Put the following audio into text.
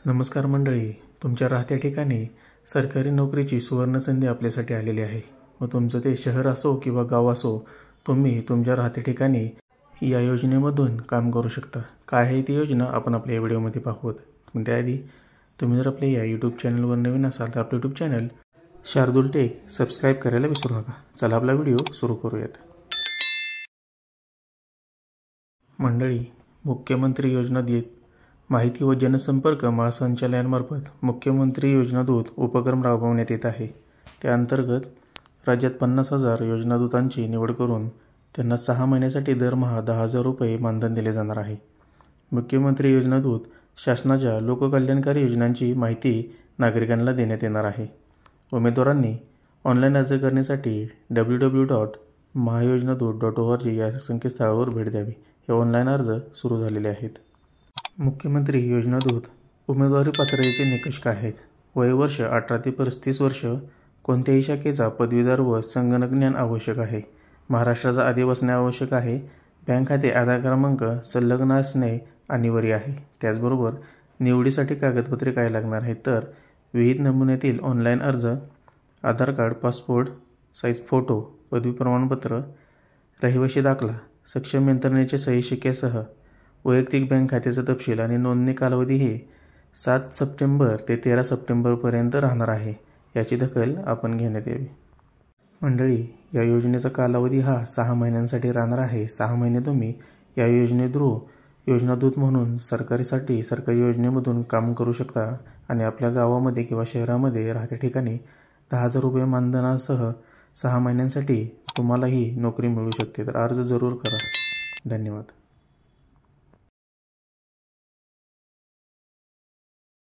नमस्कार मंडळी, तुमच्या राहत्या ठिकाणी सरकारी नोकरीची सुवर्णसंधी आपल्यासाठी आलेली आहे। मग तुमचं ते शहर असो किंवा गाव असो, तुम्ही तुमच्या राहत्या ठिकाणी या योजनेमधून काम करू शकता। काय आहे ती योजना आपण आपल्या या व्हिडिओमध्ये पाहूत। पण त्याआधी तुम्ही जर आपल्या या यूट्यूब चॅनलवर नवीन असाल तर आपलं YouTube channel Shardul tech subscribe करायला विसरू नका। चला आपला व्हिडिओ सुरू करूयात। मंडळी, मुख्यमंत्री योजना दूत माहिती व जनसंपर्क महासंचालनालयामार्फत मुख्यमंत्री योजना दूत उपक्रम राबवण्यात येत आहे। त्याअंतर्गत राज्यात 50,000 योजनादूतांची निवड करून त्यांना 6 महिन्यासाठी दरमहा 10,000 रुपये मानधन दिले जाणार आहे। मुख्यमंत्री योजना दूत शासनाच्या लोककल्याणकारी योजनांची माहिती नागरिकांना देण्यात येणार आहे। उमेदवारांनी ऑनलाईन अर्ज करण्यासाठी www.mahayojanadut.org या संकेतस्थळावर भेट द्यावी। हे ऑनलाईन अर्ज सुरू झालेले आहेत। मुख्यमंत्री योजना दूत उमेदवारी पात्रतेचे निकष काय आहेत? वयवर्ष 18 ते 35 वर्ष, कोणत्याही शाखेचा पदवीधर व संगणक ज्ञान आवश्यक आहे। महाराष्ट्राचा आधी असणे आवश्यक आहे। बँक खाते आधार क्रमांक संलग्न असणे अनिवार्य आहे। त्याचबरोबर निवडीसाठी कागदपत्रे काय लागणार आहेत तर विहित नमुन्यातील ऑनलाईन अर्ज, आधार कार्ड, पासपोर्ट साईज फोटो, पदवी प्रमाणपत्र, रहिवासी दाखला, सक्षम यंत्रणेचे सही शिक्क्यासह वैयक्तिक बँक खात्याचा तपशील आणि नोंदणी कालावधी हे 7 सप्टेंबर ते 13 सप्टेंबरपर्यंत राहणार आहे। याची दखल आपण घेण्यात यावी। मंडळी, या योजनेचा कालावधी हा 6 महिन्यांसाठी राहणार आहे। 6 महिने तुम्ही या योजना दूत म्हणून सरकारी योजनेमधून काम करू शकता आणि आपल्या गावामध्ये किंवा शहरामध्ये राहत्या ठिकाणी 10,000 रुपये मानधनासह 6 महिन्यांसाठी तुम्हाला ही नोकरी मिळू शकते। तर अर्ज जरूर करा। धन्यवाद।